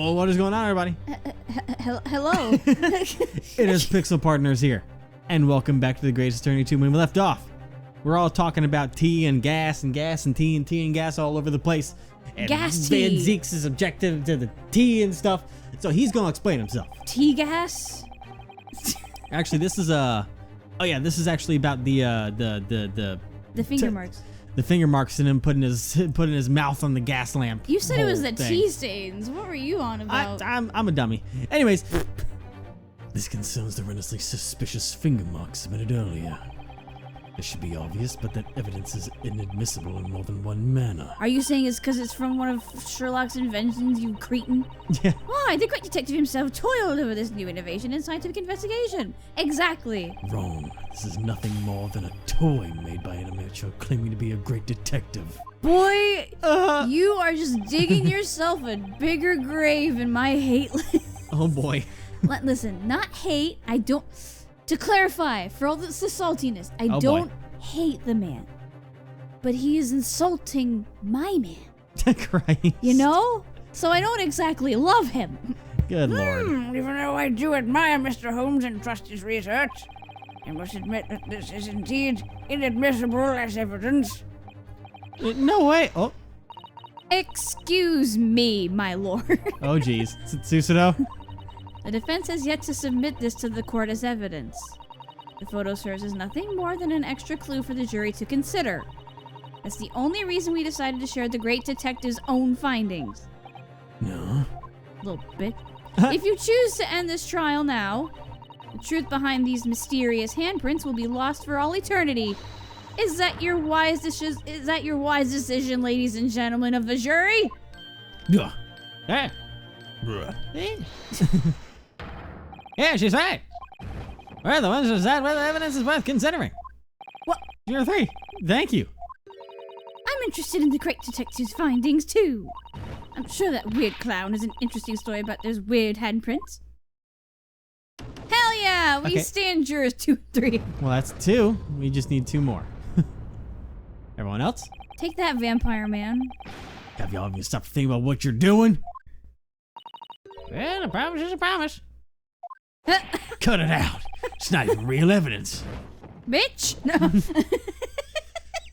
Oh, what is going on, everybody? Hello. It is Pixel Partners here, and welcome back to the Greatest Attorney 2 when we left off. We're all talking about tea and gas and gas and tea and gas all over the place. And Gas tea. Van Zeeks is objective to the tea and stuff, so he's gonna explain himself. Tea gas? Actually, this is this is actually about the finger marks. The finger marks and him putting his mouth on the gas lamp. You said it was the thing. tea stains. What were you on about? I'm a dummy. Anyways, this concerns the relentlessly suspicious finger marks submitted earlier. This should be obvious, but that evidence is inadmissible in more than one manner. Are you saying it's because it's from one of Sherlock's inventions, you cretin? Yeah. Why, the great detective himself toiled over this new innovation in scientific investigation. Exactly. Wrong. This is nothing more than a toy made by an amateur claiming to be a great detective. Boy, you are just digging yourself a bigger grave in my hate list. Oh boy. Listen, not hate. I don't... To clarify, for all this saltiness, I don't hate the man. But he is insulting my man. Christ. You know? So I don't exactly love him. Good lord. Even though I do admire Mr. Holmes and trust his research, I must admit that this is indeed inadmissible as evidence. No way. Oh. Excuse me, my lord. Oh geez. Susudo? The defense has yet to submit this to the court as evidence. The photo serves as nothing more than an extra clue for the jury to consider. That's the only reason we decided to share the great detective's own findings. No. Little bit. If you choose to end this trial now, the truth behind these mysterious handprints will be lost for all eternity. Is that your wise decision, ladies and gentlemen of the jury? Hey. Yeah, she's right. We're the ones who decide whether evidence is worth considering. What? You're three. Thank you. I'm interested in the great detective's findings, too. I'm sure that weird clown has an interesting story about those weird handprints. Hell yeah! We stand jurors 2 and 3. Well, that's 2. We just need 2 more. Everyone else? Take that, vampire man. Have y'all even stopped to think about what you're doing? Well, a promise is a promise. Cut it out. It's not even real evidence. Bitch! No.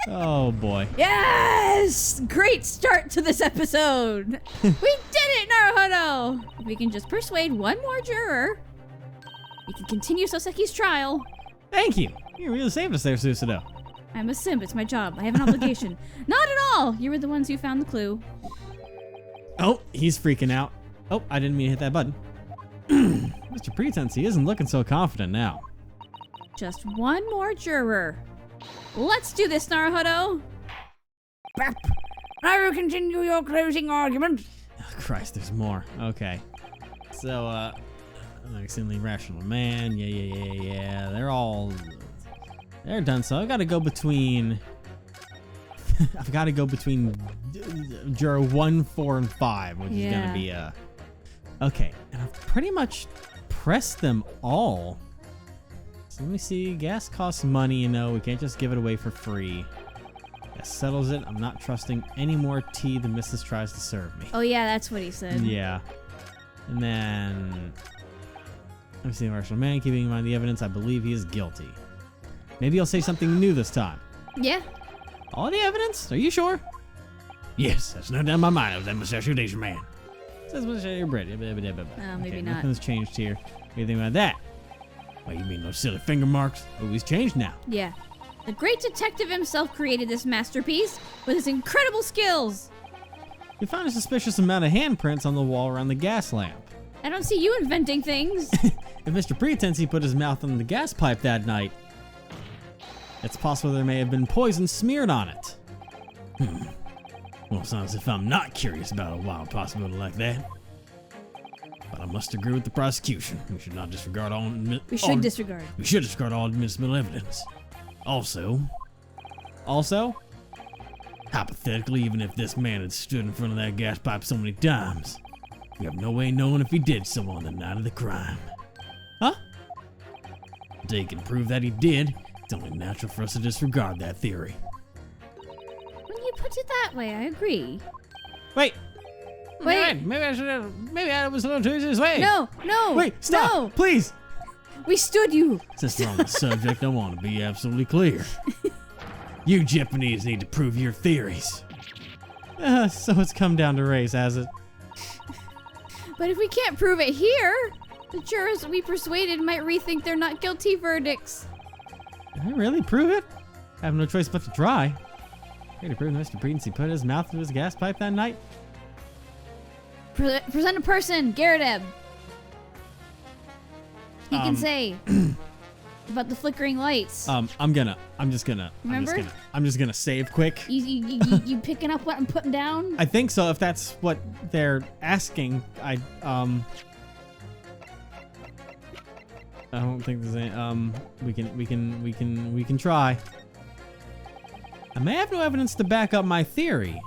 Oh boy. Yes! Great start to this episode. We did it, Naruhodo! If we can just persuade one more juror, we can continue Souseki's trial. Thank you. You really saved us there, Susudo. I'm a simp. It's my job. I have an obligation. Not at all. You were the ones who found the clue. Oh, he's freaking out. Oh, I didn't mean to hit that button. Mr. Pretense, he isn't looking so confident now. Just one more juror. Let's do this, Naruhodo. Bap. I will continue your closing argument. Oh, Christ, there's more. Okay. So, an extremely rational man. Yeah. They're done. So I've got to go between. I've got to go between juror 1, 4, and 5, which is gonna be okay. And I've pretty much pressed them all. So let me see. Gas costs money, you know. We can't just give it away for free. That settles it. I'm not trusting any more tea the missus tries to serve me. Oh yeah, that's what he said. Yeah. And then let me see. Marshal man, keeping in mind the evidence, I believe he is guilty. Maybe I'll say something new this time. Yeah. All the evidence? Are you sure? Yes, that's no doubt in my mind. I was that mustache man. Says mustache bread. Maybe not. Nothing's changed here. What do you think about that? Well, you mean those silly finger marks? Oh, he's changed now. Yeah. The great detective himself created this masterpiece with his incredible skills. We found a suspicious amount of handprints on the wall around the gas lamp. I don't see you inventing things. If Mr. Pretense he put his mouth on the gas pipe that night, it's possible there may have been poison smeared on it. Well, sounds as if I'm not curious about a wild possibility like that. But I must agree with the prosecution. We should not disregard all... We should disregard all admissible evidence. Also, hypothetically, even if this man had stood in front of that gas pipe so many times, we have no way knowing if he did so on the night of the crime. Huh? Until you can prove that he did, it's only natural for us to disregard that theory. When you put it that way, I agree. Wait! Wait. Maybe I was a little too easy this way. No. Wait, stop, No. please. We stood you. Since we're on the subject, I want to be absolutely clear. You Japanese need to prove your theories. So it's come down to race, has it? But if we can't prove it here, the jurors we persuaded might rethink their not guilty verdicts. Did I really prove it? I have no choice but to try. Way to prove Mr. Pretency put his mouth to his gas pipe that night. Present a person, Garadeb. He can say about the flickering lights. I'm just gonna save quick. You picking up what I'm putting down? I think so. If that's what they're asking, I don't think there's any. We can try. I may have no evidence to back up my theory,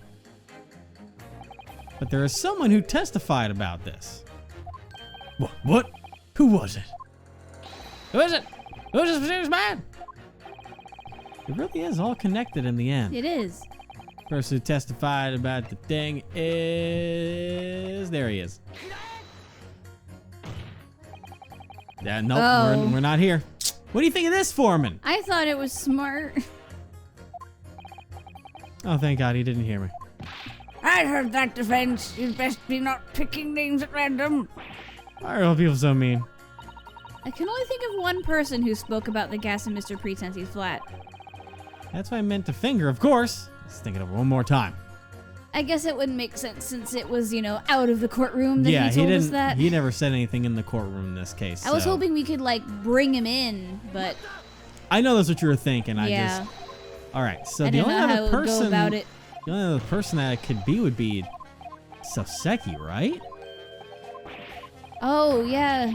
but there is someone who testified about this. What? Who was it? Who is it? Who's this mysterious man? It really is all connected in the end. It is. Person who testified about the thing is... There he is. Yeah, nope, Oh. we're not here. What do you think of this, Foreman? I thought it was smart. Oh, thank God he didn't hear me. I heard that defense. You'd best be not picking names at random. Why are all people so mean? I can only think of one person who spoke about the gas in Mr. Pretency's flat. That's what I meant to finger, of course. Let's think it over one more time. I guess it wouldn't make sense since it was, out of the courtroom that Yeah, he told us didn't. that. He never said anything in the courtroom in this case. I was so. hoping we could, bring him in, but I know that's what you were thinking. yeah. All right, so I the didn't only know how other it would person, go about it. the only other person that it could be would be Souseki, right? Oh, yeah.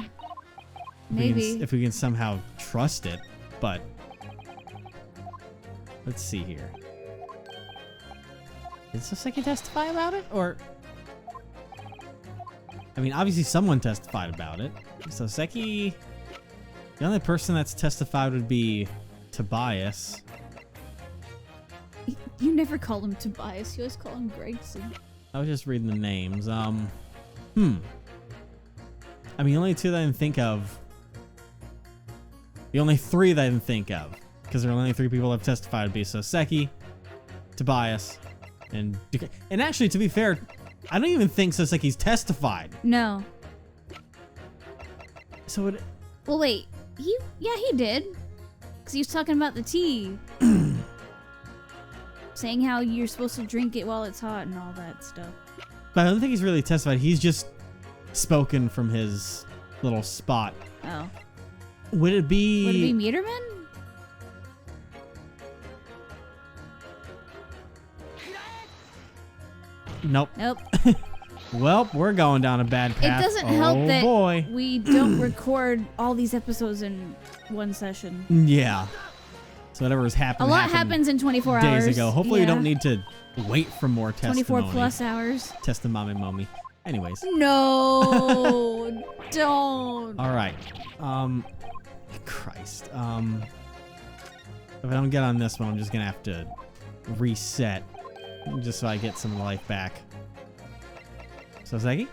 Maybe. If we can somehow trust it, but let's see here. Did Souseki testify about it, or? I mean, obviously someone testified about it. Souseki. The only person that's testified would be Tobias. You never call him Tobias. You always call him Gregson. I was just reading the names. I mean, the only two that I can think of. The only three that I can think of, because there are only three people that have testified, would be Souseki, Tobias, and actually, to be fair, I don't even think Souseki's testified. No. So it. Well, wait. He did. Because he was talking about the tea. Saying how you're supposed to drink it while it's hot and all that stuff. But I don't think he's really testified. He's just spoken from his little spot. Oh. Would it be Meterman? Nope. Nope. Well, we're going down a bad path. It doesn't help that boy. we don't record all these episodes in one session. Yeah. So whatever has happened. A lot happens in 24 days hours. ago. Hopefully, we Yeah. don't need to wait for more testimony. 24 plus hours. Testimony, mommy. Anyways. No, don't. All right. Christ. If I don't get on this one, I'm just gonna have to reset, just so I get some life back. Souseki?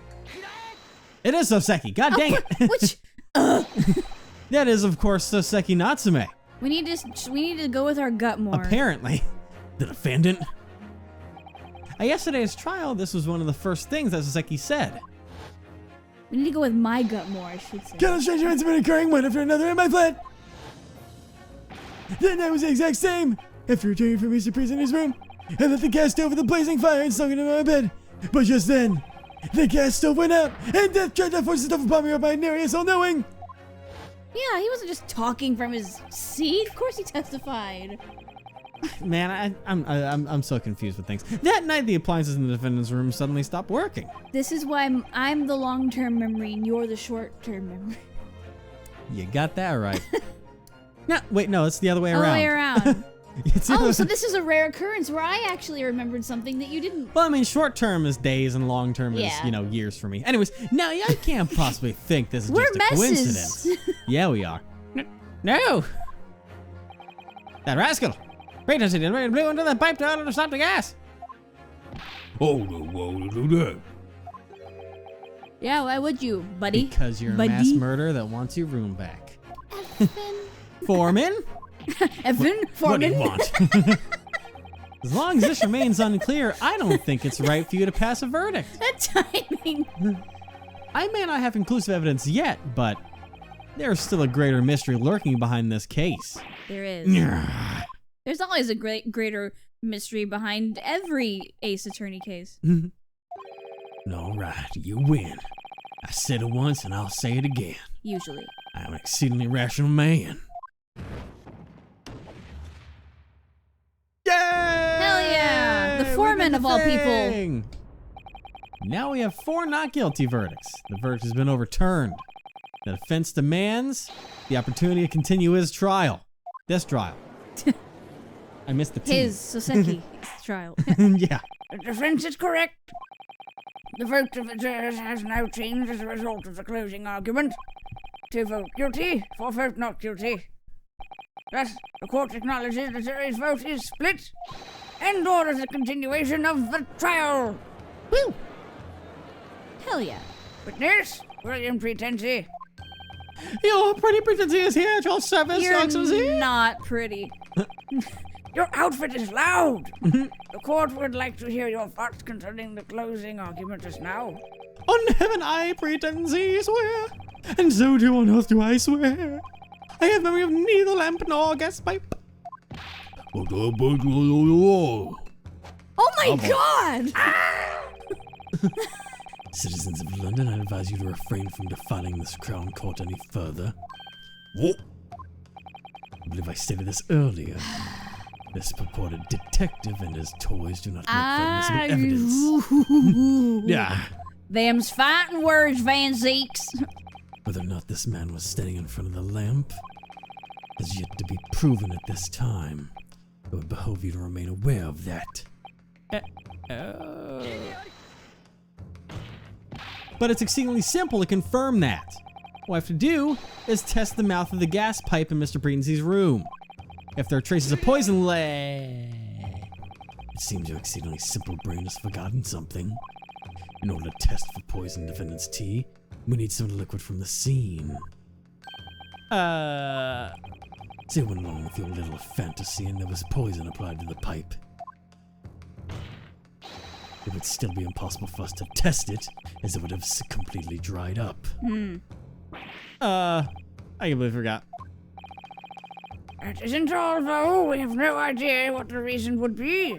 It is Souseki. God dang it! Which? That is, of course, Souseki Natsume. We need to go with our gut more. Apparently, the defendant. At yesterday's trial, this was one of the first things that Souseki said. We need to go with my gut more, I should say. Kind of strange events have been occurring one after another in my flat. That night was the exact same. After returning from Mr. Prisoner's room, I left the gas stove with a blazing fire and sunk into my bed. But just then, the gas stove went out, and death tried to force itself upon me with my narious all-knowing. Yeah, he wasn't just talking from his seat. Of course he testified. Man, I'm so confused with things. That night, the appliances in the defendant's room suddenly stopped working. This is why I'm the long-term memory and you're the short-term memory. You got that right. No, wait, no, it's the other way All the around. way around. It's the Oh, other- so this is a rare occurrence where I actually remembered something that you didn't. Well, I mean, short term is days and long term is, Yeah. years for me. Anyways, no, I can't possibly think this is We're just a messes. coincidence. Yeah, we are. No! That rascal! Pretency blew into the pipe to stop the gas! Oh, no, why would I do that? Yeah, why would you, buddy? Because you're a buddy? mass murderer that wants your room back. Foreman? Evan? What do you Foreman? want? As long as this remains unclear, I don't think it's right for you to pass a verdict. That timing. I may not have conclusive evidence yet, but there's still a greater mystery lurking behind this case. There is. There's always a greater mystery behind every Ace Attorney case. All right, you win. I said it once and I'll say it again. Usually. I'm an exceedingly rational man. Yay! Hell yeah! The foreman of all people. Now we have 4 not guilty verdicts. The verdict has been overturned. The defense demands the opportunity to continue his trial. This trial. I missed the T. His Souseki trial. Yeah. The defense is correct. The vote of the jurors has now changed as a result of the closing argument. To vote guilty, for vote not guilty. Thus, the court acknowledges the jury's vote is split and orders a continuation of the trial. Woo! Hell yeah. Witness, William Pretency. Your pretty pretency is here at your service, Your Excellency. You're not pretty. Your outfit is loud. The court would like to hear your thoughts concerning the closing argument just now. On heaven I pretency swear, and so too on oath do I swear. I have memory of neither lamp nor gas pipe. Oh my god! Citizens of London, I advise you to refrain from defiling this Crown Court any further. What? I believe I stated this earlier. This purported detective and his toys do not make for admissible evidence. Yeah. Them's fighting words, Van Zeeks. Whether or not this man was standing in front of the lamp has yet to be proven at this time. It would behoove you to remain aware of that. But it's exceedingly simple to confirm that. All I have to do is test the mouth of the gas pipe in Mr. Pretency's room. If there are traces of poison it seems your exceedingly simple brain has forgotten something. In order to test for poison defendant's tea, we need some liquid from the scene. So you went along with your little fantasy and there was poison applied to the pipe. It would still be impossible for us to test it, as it would have completely dried up. I completely forgot. That isn't all, though. We have no idea what the reason would be.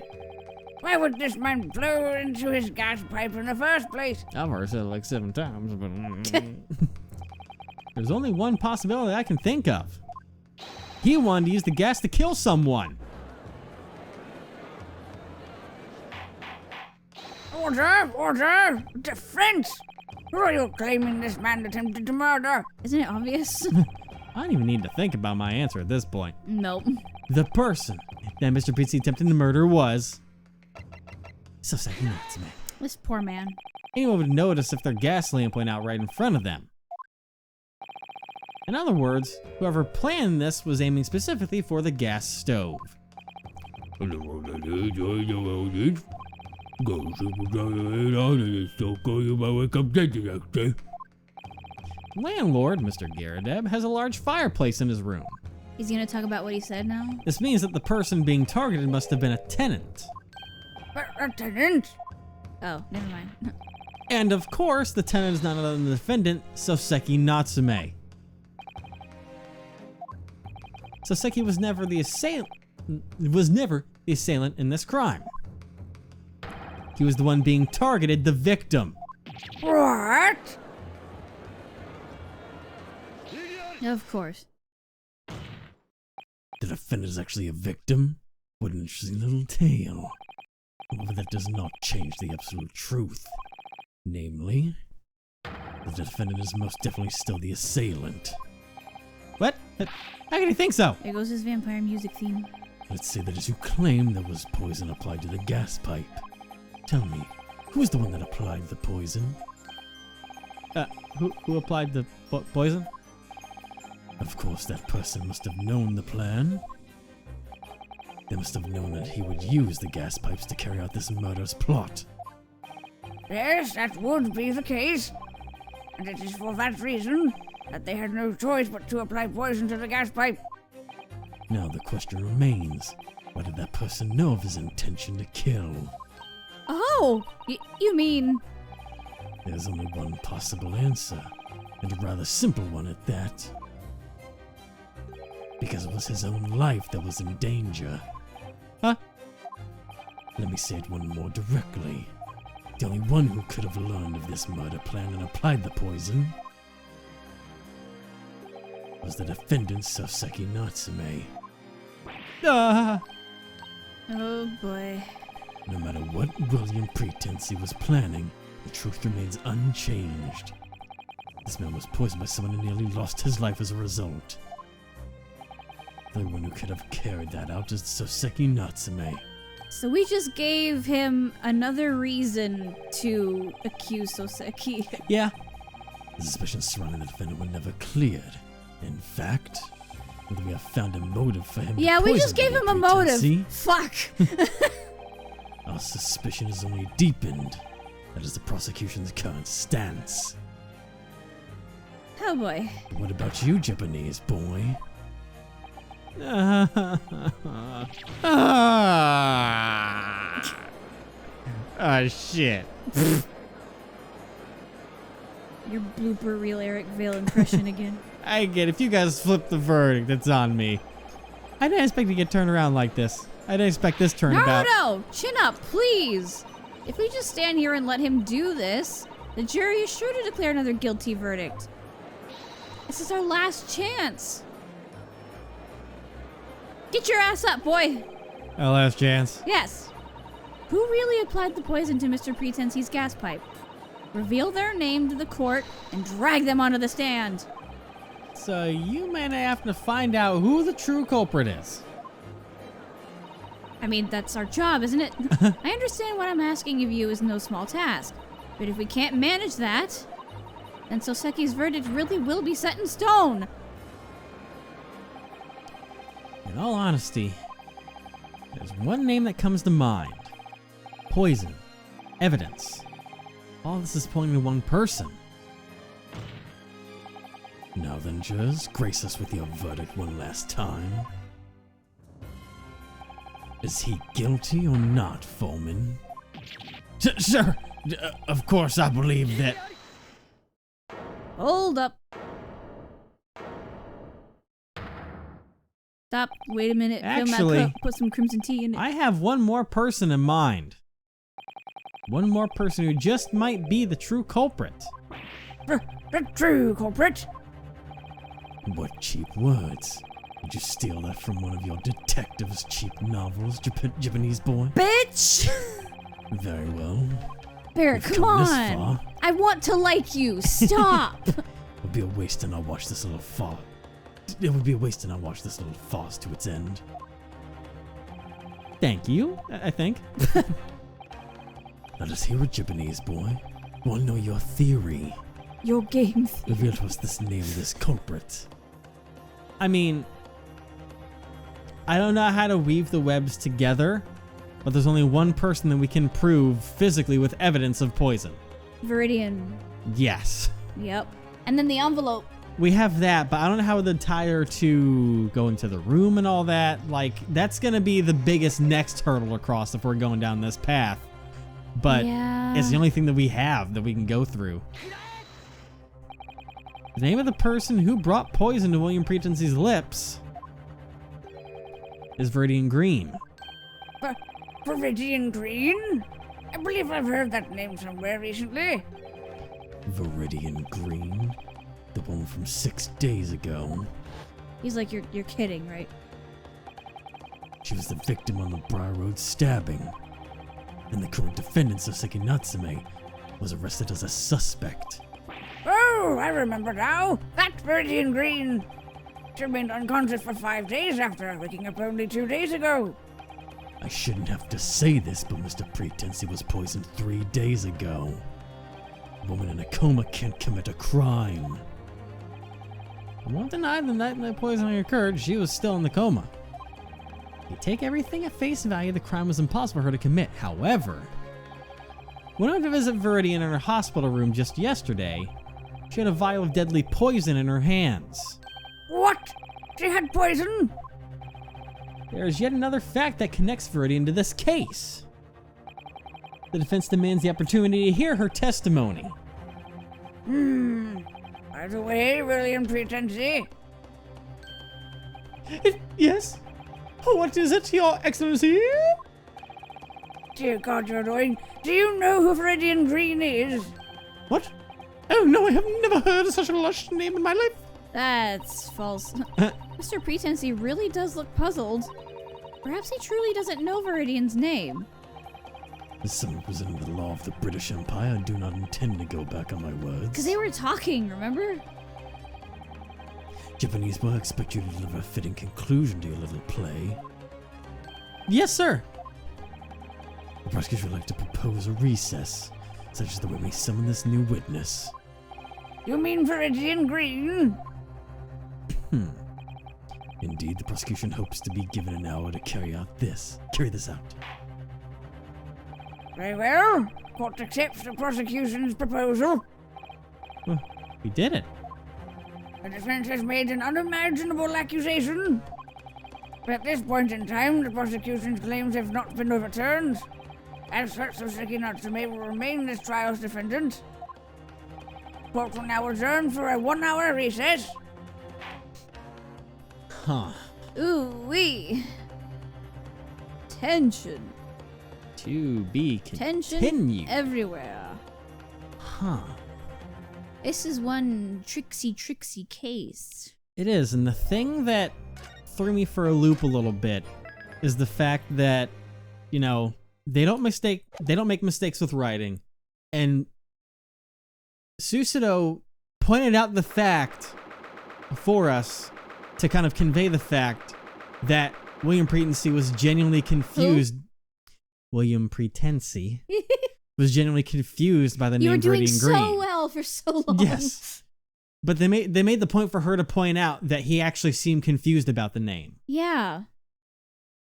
Why would this man blow into his gas pipe in the first place? I've already said it like 7 times, but... There's only one possibility I can think of. He wanted to use the gas to kill someone. Order! Order! Defense! Who are you claiming this man attempted to murder? Isn't it obvious? I don't even need to think about my answer at this point. Nope. The person that Mr. Pretency attempted to murder was... Souseki Natsume. This poor man. Anyone would notice if their gas lamp went out right in front of them. In other words, whoever planned this was aiming specifically for the gas stove. Landlord, Mr. Garadeb, has a large fireplace in his room. He's gonna talk about what he said now? This means that the person being targeted must have been a tenant. But a tenant? Oh, never mind. And of course, the tenant is none other than the defendant, Souseki Natsume. Souseki was never the assailant in this crime. He was the one being targeted, the victim. What? Of course. The defendant is actually a victim? What an interesting little tale. However, that does not change the absolute truth. Namely, the defendant is most definitely still the assailant. What? How can you think so? There goes his vampire music theme. Let's say that as you claim there was poison applied to the gas pipe. Tell me, who was the one that applied the poison? Who applied the poison? Of course, that person must have known the plan. They must have known that he would use the gas pipes to carry out this murderous plot. Yes, that would be the case. and it is for that reason that they had no choice but to apply poison to the gas pipe. Now the question remains, why did that person know of his intention to kill? Oh, you mean... There's only one possible answer, and a rather simple one at that. Because it was his own life that was in danger. Huh? Let me say it one more directly. The only one who could have learned of this murder plan and applied the poison was the defendant, Souseki Natsume. Ah! Oh boy. No matter what William Pretense he was planning, the truth remains unchanged. This man was poisoned by someone and nearly lost his life as a result. The only one who could have carried that out is Souseki Natsume. So we just gave him another reason to accuse Souseki. Yeah. The suspicions surrounding the defendant were never cleared. In fact, whether we have found a motive for him Yeah, to we poison just gave him a William motive. Pretense, Fuck. our suspicion is only deepened. That is the prosecution's current stance. Oh boy. But what about you, Japanese boy? Oh shit. Your blooper reel Eric Vale impression again. I get it. If you guys flip the verdict, it's on me. I didn't expect to get turned around like this. I didn't expect this turnabout. No, chin up, please. If we just stand here and let him do this, the jury is sure to declare another guilty verdict. This is our last chance. Get your ass up, boy. Our last chance. Yes. Who really applied the poison to Mr. Pretense's gas pipe? Reveal their name to the court and drag them onto the stand. So you may have to find out who the true culprit is. I mean, that's our job, isn't it? I understand what I'm asking of you is no small task. But if we can't manage that, then Souseki's verdict really will be set in stone. In all honesty, there's one name that comes to mind. Poison. Evidence. All this is pointing to one person. Now then, jurors, grace us with your verdict one last time. Is he guilty or not, Foreman? Sir, of course I believe that. Hold up. Stop. Wait a minute. Fill Actually, that cup, put some crimson tea in it. I have one more person in mind. One more person who just might be the true culprit. The true culprit. What cheap words. Did you steal that from one of your detectives' cheap novels, Japanese boy? Bitch! Very well. Barrett, We've come come this on. far. I want to like you. Stop. It would be a waste to not watch this little farce. It would be a waste to not watch this little farce to its end. Thank you, I think. Let us hear it, Japanese boy. We want to know your theory. Your game. Reveal to us this name of this culprit. I mean, I don't know how to weave the webs together, but there's only one person that we can prove physically with evidence of poison. Viridian. Yes. Yep. And then the envelope. We have that, but I don't know how the tie her to going to the room and all that. Like, that's going to be the biggest next hurdle to cross if we're going down this path. But yeah. it's the only thing that we have that we can go through. The name of the person who brought poison to William Pretense's lips is Viridian Green. Viridian Green? I believe I've heard that name somewhere recently. Viridian Green? The one from 6 days ago. He's like, you're kidding, right? She was the victim on the Briar Road stabbing. And the current defendant, Souseki Natsume, was arrested as a suspect. Oh, I remember now. That Viridian Green. She remained unconscious for 5 days after waking up only 2 days ago. I shouldn't have to say this, but Mr. Pretense was poisoned 3 days ago. A woman in a coma can't commit a crime. I won't deny the night that poisoning occurred, she was still in the coma. You take everything at face value, the crime was impossible for her to commit. However, when I went to visit Viridian in her hospital room just yesterday, She had a vial of deadly poison in her hands. What? She had poison? There's yet another fact that connects Viridian to this case. The defense demands the opportunity to hear her testimony. By the way, William Pretency, Yes? What is it, Your Excellency? dear God, you're annoying. Do you know who Viridian Green is? What? Oh no, I have never heard of such a lush name in my life. That's false. Mr. Pretency really does look puzzled. Perhaps he truly doesn't know Viridian's name. As someone presenting the law of the British Empire, I do not intend to go back on my words. Because they were talking, remember? Japanese boy, I expect you to deliver a fitting conclusion to your little play. Yes, sir. The prosecution would like to propose a recess, such as the way we summon this new witness. You mean Viridian Green? Indeed, the prosecution hopes to be given an hour to carry this out. Very well. Court accepts the prosecution's proposal. Well, we did it. The defense has made an unimaginable accusation. But at this point in time, the prosecution's claims have not been overturned. As such, Souseki Natsume will remain this trial's defendant. Court will now adjourn for a 1-hour recess. Huh. Ooh-wee. Tension. To be Tension continued. everywhere. Huh. This is one tricksy case. It is, and the thing that threw me for a loop a little bit is the fact that, you know, they don't make mistakes with writing. And Susato pointed out the fact for us to kind of convey the fact that William Pretency was genuinely confused. Who? William Pretency was genuinely confused by the You were name doing Viridian so Green. well for so long. Yes. But they made the point for her to point out that he actually seemed confused about the name. Yeah.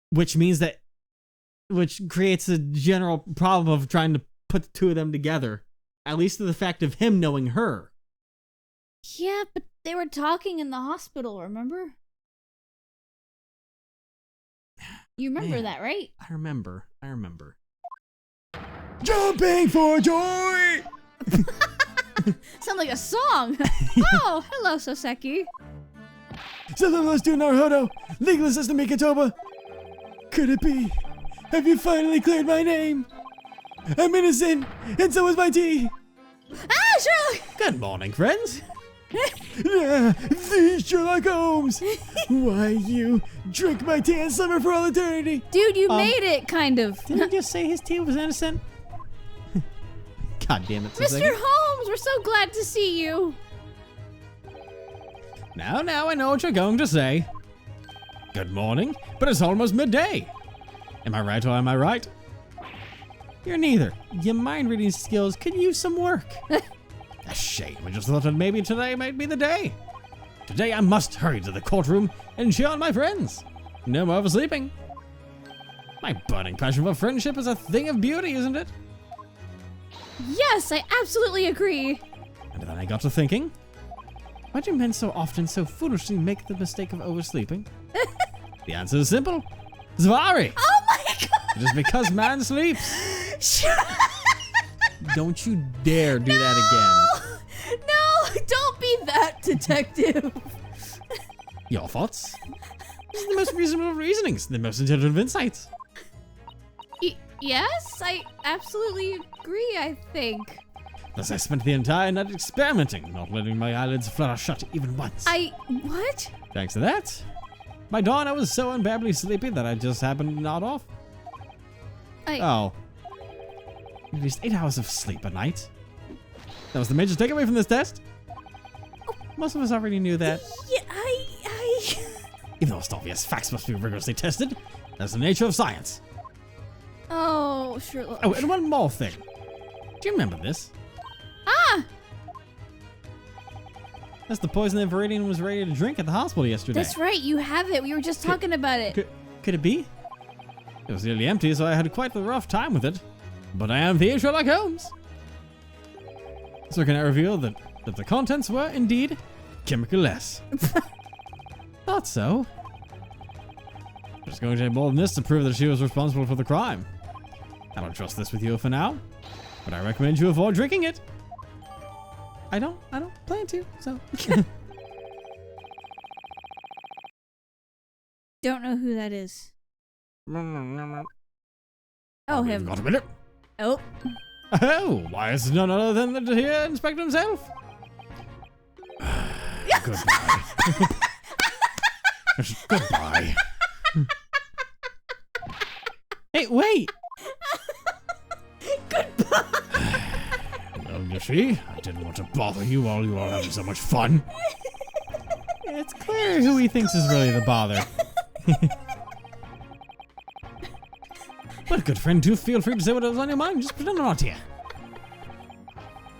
Which creates a general problem of trying to put the two of them together. At least to the fact of him knowing her. Yeah, but they were talking in the hospital, remember? You remember Man. that, right? I remember. Jumping for joy! Sound like a song. Oh, hello, Souseki. Southernmost to Naruhodo, legal assistant Mikitoba. Could it be? Have you finally cleared my name? I'm innocent, and so is my tea. Ah, Sherlock! Good morning, friends. The Sherlock Holmes. Why you drink my tea and summer for all eternity? Dude, you made it, kind of. Didn't he just say his tea was innocent? God damn it, Mr. Souseki. Holmes, we're so glad to see you. Now I know what you're going to say. Good morning, but it's almost midday. Am I right or am I right? You're neither. Your mind reading skills could use some work. A shame. I just thought that maybe today might be the day. Today I must hurry to the courtroom and cheer on my friends. No more oversleeping. My burning passion for friendship is a thing of beauty, isn't it? Yes, I absolutely agree. And then I got to thinking, why do men so often so foolishly make the mistake of oversleeping? The answer is simple. Zvari! Oh my god! It is because man sleeps. Don't you dare do that again. No, don't be that detective. Your thoughts? These are the most reasonable reasonings, the most intelligent insights. Yes, I absolutely agree, I think. Thus I spent the entire night experimenting, not letting my eyelids flutter shut even once. What? Thanks to that, by dawn I was so unbearably sleepy that I just happened to nod off. Oh. At least 8 hours of sleep a night. That was the major takeaway from this test. Most of us already knew that. Yeah, Even though it's obvious facts must be rigorously tested, that's the nature of science. Oh, Sherlock. Oh, and one more thing. Do you remember this? Ah! That's the poison that Viridian was ready to drink at the hospital yesterday. That's right, you have it. We were just talking about it. Could it be? It was nearly empty, so I had quite a rough time with it. But I am the Sherlock Holmes. So can I reveal that that the contents were indeed chemical-less. Thought so. Just going to take more than this to prove that she was responsible for the crime. I don't trust this with you for now, but I recommend you avoid drinking it. I don't plan to, so. Don't know who that is. Oh, him. Got a minute? Oh. Oh, why is it none other than the here inspector himself? Goodbye. Goodbye. Hey, wait! Well, you see, I didn't want to bother you while you were all having so much fun. It's clear who he thinks is really the bother. But good friend, do feel free to say whatever's on your mind. Just pretend I'm not here.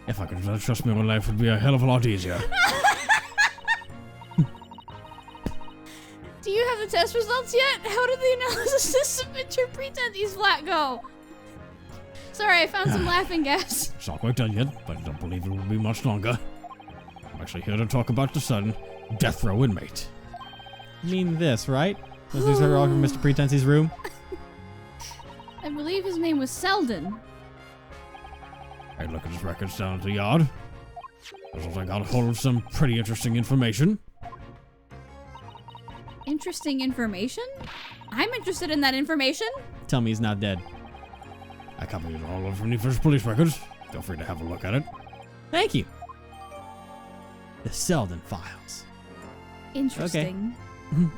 If I could trust me, my life would be a hell of a lot easier. Do you have the test results yet? How did the analysis system interpret these flat go? Sorry, I found some laughing gas. It's not quite done yet, but I don't believe it will be much longer. I'm actually here to talk about the sudden death row inmate. You mean this, right? Was this her from Mr. Pretensy's room? I believe his name was Selden. I look at his records down at the yard. As I got a hold of some pretty interesting information. Interesting information? I'm interested in that information. Tell me he's not dead. I copied it all over from the first police records. Feel free to have a look at it. Thank you. The Selden files. Interesting. Okay.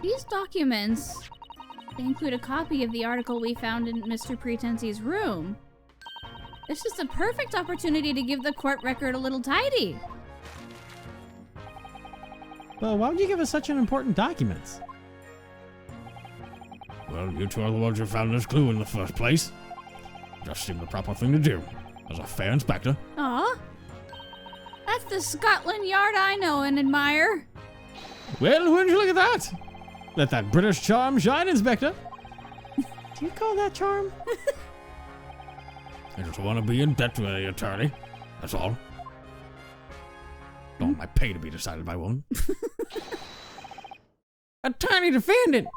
These documents, they include a copy of the article we found in Mr. Pretensy's room. This is the perfect opportunity to give the court record a little tidy. Well, why would you give us such an important document? Well, you two are the ones who found this clue in the first place. Just seemed the proper thing to do, as a fair inspector. Aw. That's the Scotland Yard I know and admire. Well, wouldn't you look at that? Let that British charm shine, Inspector. Do you call that charm? I just want to be in debt to any attorney. That's all. Don't want my pay to be decided by one. Attorney Defendant!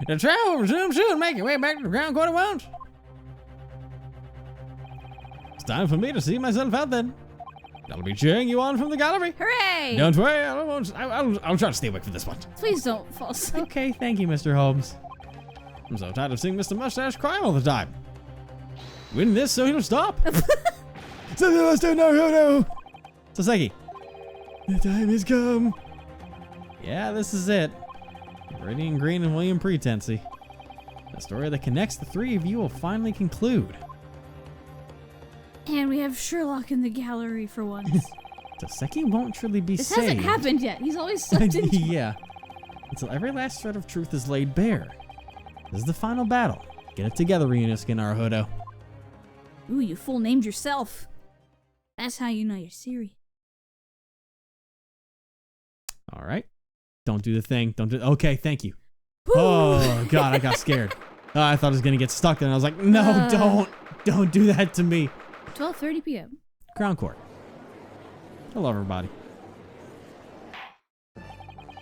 The trial will resume soon. Make your way back to the Crown Court at once. It's time for me to see myself out then. I'll be cheering you on from the gallery. Hooray! Don't worry, I'll try to stay awake for this one. Please don't fall asleep. Okay, thank you, Mr. Holmes. I'm so tired of seeing Mr. Mustache cry all the time. Win this so he'll stop. No. Souseki. The time has come. Yeah, this is it. Viridian Green and William Pretensy. The story that connects the three of you will finally conclude. And we have Sherlock in the gallery for once. Souseki won't truly be This saved. hasn't happened yet. He's always sucked into Yeah. Until every last thread of truth is laid bare. This is the final battle. Get it together, Ryunosuke Naruhodo. Ooh, you full named yourself. That's how you know you're serious. All right. Don't do the thing. Okay, thank you. Oh, God, I got scared. I thought I was going to get stuck there, and I was like, no, don't do that to me. 12:30 p.m. Crown Court. Hello, everybody.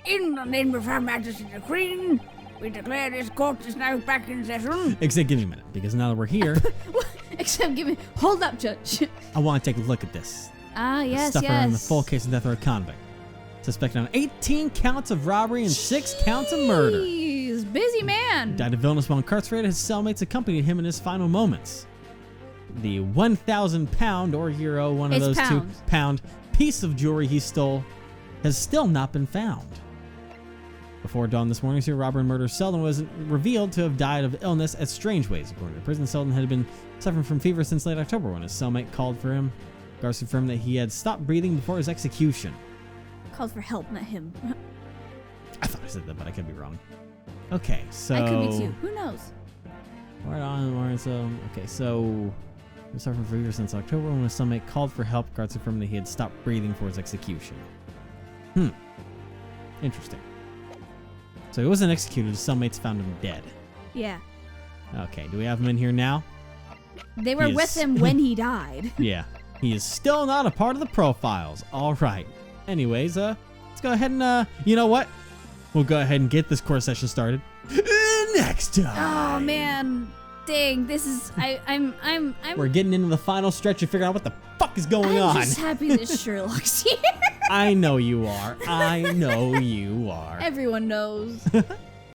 In the name of Her Majesty the Queen, we declare this court is now back in session. Except give me a minute, because now that we're here, Except hold up, Judge. I want to take a look at this. Ah, yes, Stuff yes. around the full case of death row convict. Suspected on 18 counts of robbery and 6 counts of murder. He's busy man. Died of illness while incarcerated. His cellmates accompanied him in his final moments. The 1,000 pound or euro, one of those pounds. 2 pound piece of jewelry he stole has still not been found. Before dawn this morning, serial robber and murderer Selden was revealed to have died of illness at strange ways. According to the prison, Selden had been suffering from fever since late October when his cellmate called for him. Guards confirmed that he had stopped breathing before his execution. Called for help, not him. I thought I said that, but I could be wrong. Okay, so... I could be too. Who knows? Right on, so... Okay, so... He was suffering from fever since October when his cellmate called for help. Guards confirmed that he had stopped breathing before his execution. Interesting. So he wasn't executed, his cellmates found him dead. Yeah. Okay, do we have him in here now? They were with him when he died. Yeah. He is still not a part of the profiles. All right. Anyways, let's go ahead and, you know what? We'll go ahead and get this course session started next time. Oh man, dang! This is I'm. We're getting into the final stretch of figuring out what the fuck is going on. I'm just happy that Sherlock's here. I know you are. I know you are. Everyone knows.